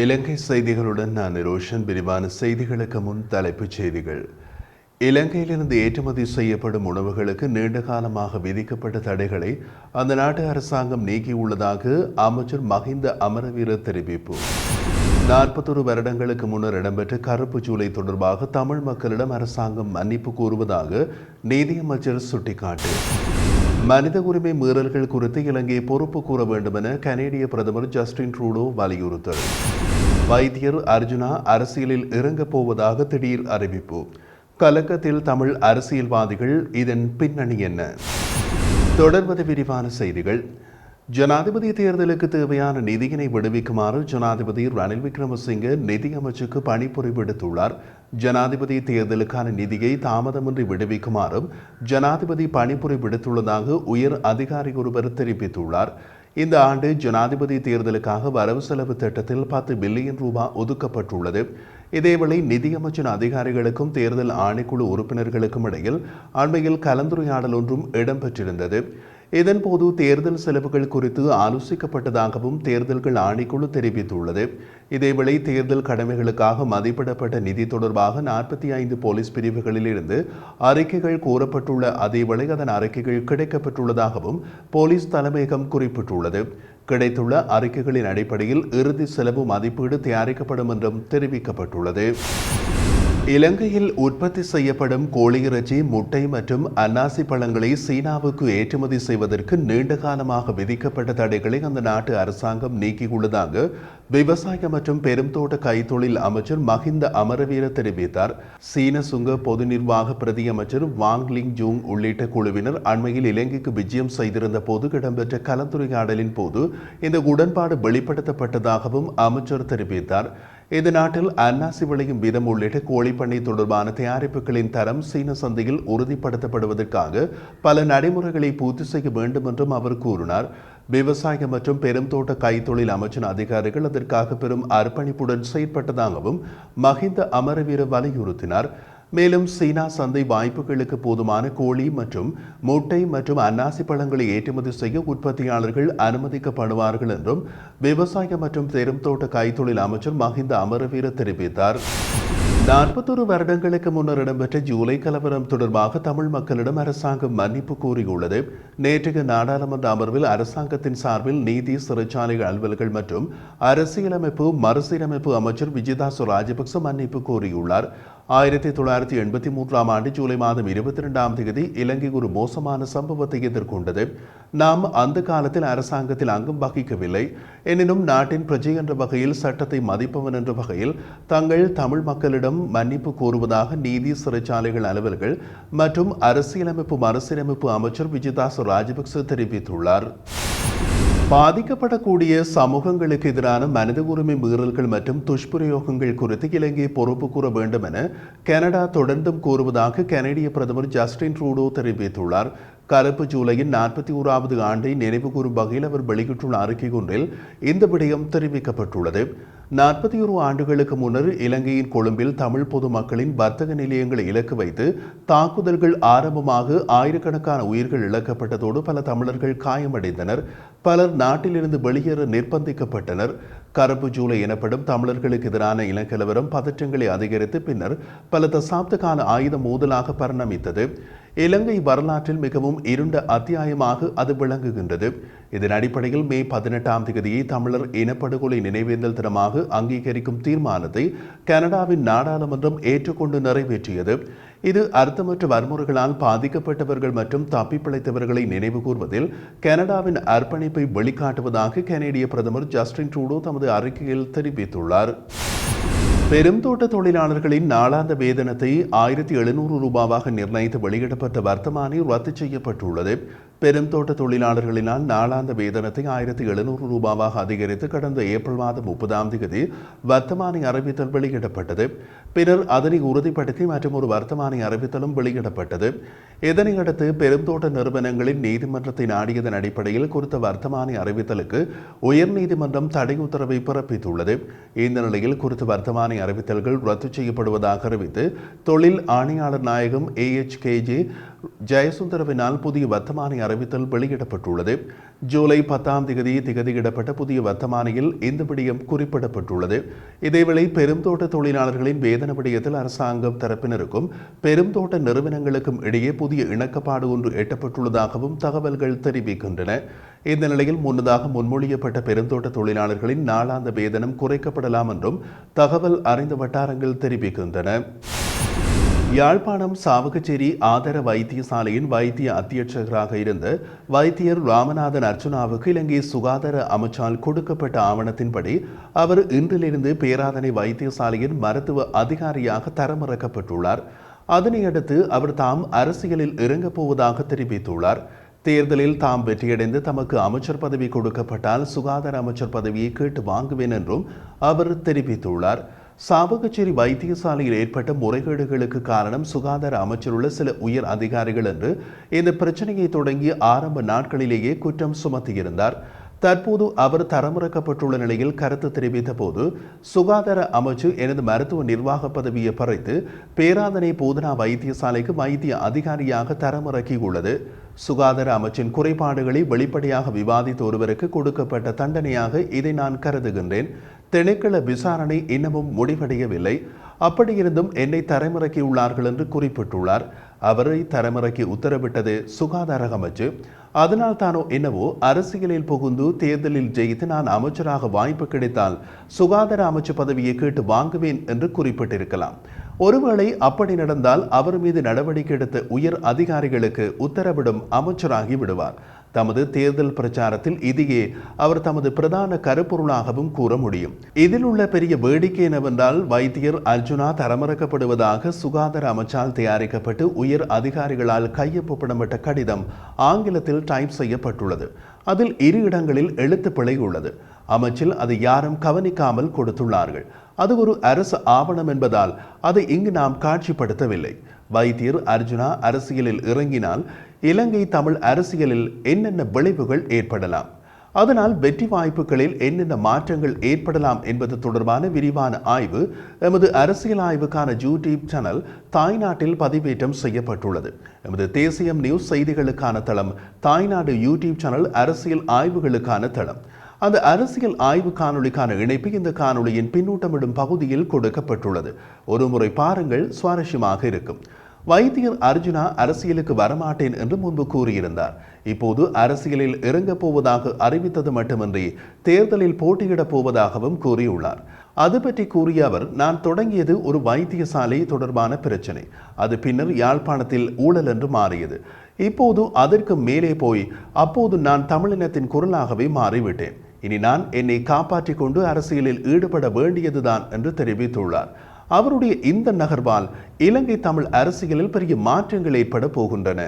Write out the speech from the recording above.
இலங்கை செய்திகளுடன் நான் ரோஷன். விரிவான செய்திகளுக்கு முன் தலைப்புச் செய்திகள். இலங்கையிலிருந்து ஏற்றுமதி செய்யப்படும் உணவுகளுக்கு நீண்ட காலமாக விதிக்கப்பட்ட தடைகளை அந்த நாட்டு அரசாங்கம் நீக்கியுள்ளதாக அமைச்சர் மஹிந்த அமரவீர தெரிவிப்பு. 41 வருடங்களுக்கு முன்னர் இடம்பெற்ற கருப்பு ஜூலை தொடர்பாக தமிழ் மக்களிடம் அரசாங்கம் மன்னிப்பு கோருவதாக நீதியமைச்சர் சுட்டிக்காட்டு. மனித உரிமை மீறல்கள் குறித்து இலங்கையை பொறுப்பு கூற வேண்டும் என கனேடிய பிரதமர் ஜஸ்டின் ட்ரூடோ வலியுறுத்தல். வைத்தியர் அர்ஜுனா அரசியலில் இறங்கப் போவதாக திடீர் அறிவிப்பு. கலக்கத்தில் தமிழ் அரசியல்வாதிகள். இதன் பின்னணி என்ன? தொடர்வது விரிவான செய்திகள். ஜனாதிபதி தேர்தலுக்கு தேவையான நிதியினை விடுவிக்குமாறு ஜனாதிபதி ரணில் விக்ரமசிங்கே நிதியமைச்சுக்கு பணிப்புரை விடுத்துள்ளார். ஜனாதிபதி தேர்தலுக்கான நிதியை தாமதமின்றி விடுவிக்குமாறும் ஜனாதிபதி பணிப்புரை விடுத்துள்ளதாக உயர் அதிகாரி ஒருவர் தெரிவித்துள்ளார். இந்த ஆண்டு ஜனாதிபதி தேர்தலுக்காக வரவு செலவு திட்டத்தில் 10 பில்லியன் ரூபாய் ஒதுக்கப்பட்டுள்ளது. இதேவேளை நிதியமைச்சின் அதிகாரிகளுக்கும் தேர்தல் ஆணைக்குழு உறுப்பினர்களுக்கும் இடையில் அண்மையில் கலந்துரையாடல் ஒன்றும் இடம்பெற்றிருந்தது. இதன்போது தேர்தல் செலவுகள் குறித்து ஆலோசிக்கப்பட்டதாகவும் தேர்தல்கள் ஆணைக்குழு தெரிவித்துள்ளது. இதேவேளை தேர்தல் கடமைகளுக்காக மதிப்பிடப்பட்ட நிதி தொடர்பாக 45 போலீஸ் பிரிவுகளில் இருந்து அறிக்கைகள் கோரப்பட்டுள்ள அதேவேளை அதன் அறிக்கைகள் கிடைக்கப்பட்டுள்ளதாகவும் போலீஸ் தலைமையகம் குறிப்பிட்டுள்ளது. கிடைத்துள்ள அறிக்கைகளின் அடிப்படையில் இறுதி செலவு மதிப்பீடு தயாரிக்கப்படும் என்றும் தெரிவிக்கப்பட்டுள்ளது. இலங்கையில் உற்பத்தி செய்யப்படும் கோழியிறைச்சி, முட்டை மற்றும் அன்னாசி பழங்களை சீனாவுக்கு ஏற்றுமதி செய்வதற்கு நீண்ட காலமாக விதிக்கப்பட்ட தடைகளை அந்த நாட்டு அரசாங்கம் நீக்கியுள்ளதாக விவசாய மற்றும் பெருந்தோட்ட கைத்தொழில் அமைச்சர் மஹிந்த அமரவீர தெரிவித்தார். சீன சுங்க பொது நிர்வாக பிரதி அமைச்சர் வாங் லிங் ஜூங் உள்ளிட்ட குழுவினர் அண்மையில் இலங்கைக்கு விஜயம் செய்திருந்த போது இடம்பெற்ற கலந்துரையாடலின் போது இந்த உடன்பாடு வெளிப்படுத்தப்பட்டதாகவும் அமைச்சர் தெரிவித்தார். இந்த நாட்டில் அன்னாசி விளையும் விதம் உள்ளிட்ட கோழிப்பண்ணை தொடர்பான தயாரிப்புகளின் தரம் சீன சந்தையில் உறுதிப்படுத்தப்படுவதற்காக பல நடைமுறைகளை பூர்த்தி செய்ய வேண்டும் என்றும் அவர் கூறினார். விவசாய மற்றும் பெருந்தோட்ட கைத்தொழில் அமைச்சின் அதிகாரிகள் அதற்காக பெரும் அர்ப்பணிப்புடன் செயற்பட்டதாகவும் மஹிந்த அமரவீர வலியுறுத்தினார். மேலும் சீனா சந்தை வாய்ப்புகளுக்கு போதுமான கோழி மற்றும் முட்டை மற்றும் அன்னாசி பழங்களை ஏற்றுமதி செய்ய உற்பத்தியாளர்கள் அனுமதிக்கப்படுவார்கள் என்றும் விவசாய மற்றும் பெருந்தோட்ட கைத்தொழில் அமைச்சர் மஹிந்த அமரவீர தெரிவித்தார். 41 வருடங்களுக்கு முன்னர் இடம்பெற்ற ஜூலை கலவரம் தொடர்பாக தமிழ் மக்களிடம் அரசாங்கம் மன்னிப்பு கோரியுள்ளது. நேற்றைய நாடாளுமன்ற அமர்வில் அரசாங்கத்தின் சார்பில் நீதி, சிறைச்சாலை அலுவலர்கள் மற்றும் அரசியலமைப்பு மறுசீரமைப்பு அமைச்சர் விஜயதாச ராஜபக்ச மன்னிப்பு கோரியுள்ளார். 1983 ஆண்டு ஜூலை மாதம் 22ஆம் தேதி இலங்கை ஒரு மோசமான சம்பவத்தை எதிர்கொண்டது. நாம் அந்த காலத்தில் அரசாங்கத்தில் அங்கம் வகிக்கவில்லை. எனினும் நாட்டின் பிரஜை என்ற வகையில், சட்டத்தை மதிப்பவன் என்ற வகையில் தங்கள் தமிழ் மக்களிடம் மன்னிப்பு கோருவதாக நீதி, சிறைச்சாலைகள் அலுவலர்கள் மற்றும் அரசியலமைப்பு மறுசீரமைப்பு அமைச்சர் விஜயதாச ராஜபக்ச தெரிவித்துள்ளார். பாதிக்கப்படக்கூடிய சமூகங்களுக்கு எதிரான மனித உரிமை மீறல்கள் மற்றும் துஷ்பிரயோகங்கள் குறித்து இலங்கையை பொறுப்பு கூற வேண்டும் என கனடா தொடர்ந்தும் கூறுவதாக கனேடிய பிரதமர் ஜஸ்டின் ட்ரூடோ தெரிவித்துள்ளார். கருப்பு ஜூலையின் 41வது ஆண்டை நினைவுகூரும் வகையில் அவர் வெளியிட்டுள்ள அறிக்கை ஒன்றில் இந்த விடயம் தெரிவிக்கப்பட்டுள்ளது. 41 ஆண்டுகளுக்கு முன்னர் இலங்கையின் கொழும்பில் தமிழ் பொதுமக்களின் வர்த்தக நிலையங்களை இலக்கு வைத்து தாக்குதல்கள் ஆரம்பமாக ஆயிரக்கணக்கான உயிர்கள் இழக்கப்பட்டதோடு பல தமிழர்கள் காயமடைந்தனர். பலர் நாட்டிலிருந்து வெளியேற நிர்பந்திக்கப்பட்டனர். கருப்பு ஜூலை எனப்படும் தமிழர்களுக்கு எதிரான இனக்கலவரம் பதற்றங்களை அதிகரித்து பின்னர் பல தசாப்த கால ஆயுத மோதலாக பரிணமித்தது. இலங்கை வரலாற்றில் மிகவும் இருண்ட அத்தியாயமாக அது விளங்குகின்றது. இதன் அடிப்படையில் மே 18ஆம் தேதியை தமிழர் இனப்படுகொலை நினைவேந்தல் தினமாக அங்கீகரிக்கும் தீர்மானத்தை கனடாவின் நாடாளுமன்றம் ஏற்றுக்கொண்டு நிறைவேற்றியது. இது அர்த்தமற்ற வன்முறைகளால் பாதிக்கப்பட்டவர்கள் மற்றும் தப்பிப்பிழைத்தவர்களை நினைவு கூர்வதில் கனடாவின் அர்ப்பணிப்பை வெளிக்காட்டுவதாக கனேடிய பிரதமர் ஜஸ்டின் ட்ரூடோ தமது அறிக்கையில் தெரிவித்துள்ளார். பெருந்தோட்ட தொழிலாளர்களின் நாளாந்த வேதனத்தை 1700 ரூபாவாக நிர்ணயித்து வெளியிடப்பட்ட வர்த்தமானி ரத்து செய்யப்பட்டுள்ளது. பெருந்தோட்ட தொழிலாளர்களினால் நாளாந்த வேதனத்தை 1700 ரூபாவாக அதிகரித்து கடந்த ஏப்ரல் மாதம் 30ஆம் தேதி வர்த்தமானி அறிவித்தல் வெளியிடப்பட்டது. பின்னர் அதனை உறுதிப்படுத்தி மற்றும் ஒரு வர்த்தமானி அறிவித்தலும் வெளியிடப்பட்டது. இதனையடுத்து பெருந்தோட்ட நிறுவனங்களின் நீதிமன்றத்தை நாடியதன் அடிப்படையில் குறித்த வர்த்தமானி அறிவித்தலுக்கு உயர்நீதிமன்றம் தடை உத்தரவை பிறப்பித்துள்ளது. இந்த நிலையில் குறித்த வர்த்தமானி அறிவித்தல்கள் ரத்து செய்யப்படுவதாக அறிவித்து தொழில் ஆணையாளர் நாயகம் AHKJ ஜெயசுந்தரவினால் புதிய வர்த்தமானி அறிவித்தல் வெளியிடப்பட்டுள்ளது. ஜூலை 10ஆம் தேதி திகதியிடப்பட்ட புதிய வர்த்தமானியில் இந்த விடயம் குறிப்பிடப்பட்டுள்ளது. இதேவேளை பெருந்தோட்ட தொழிலாளர்களின் வேதன விடயத்தில் அரசாங்கம் தரப்பினருக்கும் பெருந்தோட்ட நிறுவனங்களுக்கும் இடையே புதிய இணக்கப்பாடு ஒன்று எட்டப்பட்டுள்ளதாகவும் தகவல்கள் தெரிவிக்கின்றன. இந்த நிலையில் முன்னதாக முன்மொழியப்பட்ட பெருந்தோட்ட தொழிலாளர்களின் நாளாந்த வேதனம் குறைக்கப்படலாம் என்றும் தகவல் அறிந்த வட்டாரங்கள் தெரிவிக்கின்றன. யாழ்ப்பாணம் சாவகச்சேரி ஆதார வைத்தியசாலையின் வைத்திய அத்தியட்சகராக இருந்த வைத்தியர் ராமநாதன் அர்ச்சுனாவுக்கு இலங்கை சுகாதார அமைச்சால் கொடுக்கப்பட்ட ஆவணத்தின்படி அவர் இன்றிலிருந்து பேராதனை வைத்தியசாலையின் மருத்துவ அதிகாரியாக தரமிறக்கப்பட்டுள்ளார். அதனையடுத்து அவர் தாம் அரசியலில் இறங்கப் போவதாக தெரிவித்துள்ளார். தேர்தலில் தாம் வெற்றியடைந்து தமக்கு அமைச்சர் பதவி கொடுக்கப்பட்டால் சுகாதார அமைச்சர் பதவியை கேட்டு வாங்குவேன் என்றும் அவர் தெரிவித்துள்ளார். சாவகச்சேரி வைத்தியசாலையில் ஏற்பட்ட முறைகேடுகளுக்கு காரணம் சுகாதார அமைச்சர் உள்ள சில உயர் அதிகாரிகள் என்று இந்த பிரச்சனையை தொடங்கிய ஆரம்ப நாட்களிலேயே குற்றம் சுமத்தியிருந்தார். தற்போது அவர் தரமிறக்கப்பட்டுள்ள நிலையில் கருத்து தெரிவித்த போது சுகாதார அமைச்சு எனது மருத்துவ நிர்வாக பதவியை பறித்து பேராதனை போதனா வைத்தியசாலைக்கு வைத்திய அதிகாரியாக தரமிறக்கியுள்ளது. சுகாதார அமைச்சின் குறைபாடுகளை வெளிப்படையாக விவாதித்த ஒருவருக்கு கொடுக்கப்பட்ட தண்டனையாக இதை நான் கருதுகின்றேன். திணைக்கள விசாரணை இன்னமும் முடிவடையவில்லை. அப்படியிருந்தும் என்னை தரமிறக்கியுள்ளார்கள் என்று குறிப்பிட்டுள்ளார். அவரை தரமிறக்கி உத்தரவிட்டது சுகாதார அமைச்சு. அதனால் தானோ என்னவோ அரசியலில் புகுந்து தேர்தலில் ஜெயித்து நான் அமைச்சராக வாய்ப்பு கிடைத்தால் சுகாதார அமைச்சு பதவியை கேட்டு வாங்குவேன் என்று குறிப்பிட்டிருக்கலாம். ஒருவேளை அப்படி நடந்தால் அவர் மீது நடவடிக்கை எடுத்த உயர் அதிகாரிகளுக்கு உத்தரவிடும் அமைச்சராகி விடுவார். தமது தேர்தல் பிரச்சாரத்தில் இதையே அவர் தமது பிரதான கருப்பொருளாகவும் கூற முடியும். இதில் உள்ள பெரிய வேடிக்கை என்னவென்றால் வைத்தியர் அர்ஜுனா தரமிறக்கப்படுவதாக சுகாதார அமைச்சால் தயாரிக்கப்பட்டு உயர் அதிகாரிகளால் கையொப்பமிடப்பட்ட கடிதம் ஆங்கிலத்தில் டைப் செய்யப்பட்டுள்ளது. அதில் 2 இடங்களில் எழுத்து பிழை உள்ளது. அமைச்சில் அதை யாரும் கவனிக்காமல் கொடுத்துள்ளார்கள். அது ஒரு அரசு ஆவணம் என்பதால் அதை இங்கு நாம் காட்சிப்படுத்தவில்லை. வைத்தியர் அர்ஜுனா அரசியலில் இறங்கினால் இலங்கை தமிழ் அரசியலில் என்னென்ன விளைவுகள் ஏற்படலாம், அதனால் வெற்றி வாய்ப்புகளில் என்னென்ன மாற்றங்கள் ஏற்படலாம் என்பது தொடர்பான விரிவான ஆய்வு எமது அரசியல் ஆய்வுக்கான யூடியூப் சேனல் தாய்நாட்டில் பதிவேற்றம் செய்யப்பட்டுள்ளது. எமது தேசியம் நியூஸ் செய்திகளுக்கான தளம் தாய்நாடு யூடியூப் சேனல் அரசியல் ஆய்வுகளுக்கான தளம். அந்த அரசியல் ஆய்வு காணொளிக்கான இணைப்பு இந்த காணொளியின் பின்னூட்டமிடும் பகுதியில் கொடுக்கப்பட்டுள்ளது. ஒரு முறை பாருங்கள், சுவாரஸ்யமாக இருக்கும். வைத்தியர் அர்ஜுனா அரசியலுக்கு வரமாட்டேன் என்று முன்பு கூறியிருந்தார். இப்போது அரசியலில் இறங்கப் போவதாக அறிவித்தது மட்டுமின்றி தேர்தலில் போட்டியிடப் போவதாகவும் கூறியுள்ளார். அது பற்றி கூறிய அவர், நான் தொடங்கியது ஒரு வைத்தியசாலை தொடர்பான பிரச்சனை. அது பின்னர் யாழ்ப்பாணத்தில் ஊழல் என்று மாறியது. இப்போது அதற்கு மேலே போய் அப்போது நான் தமிழினத்தின் குரலாகவே மாறிவிட்டேன். இனி நான் என்னை காப்பாற்றிக் கொண்டு அரசியலில் ஈடுபட வேண்டியதுதான் என்று தெரிவித்துள்ளார். அவருடைய இந்த நகர்வால் இலங்கை தமிழ் அரசியலில் பெரிய மாற்றங்கள் ஏற்பட போகின்றன.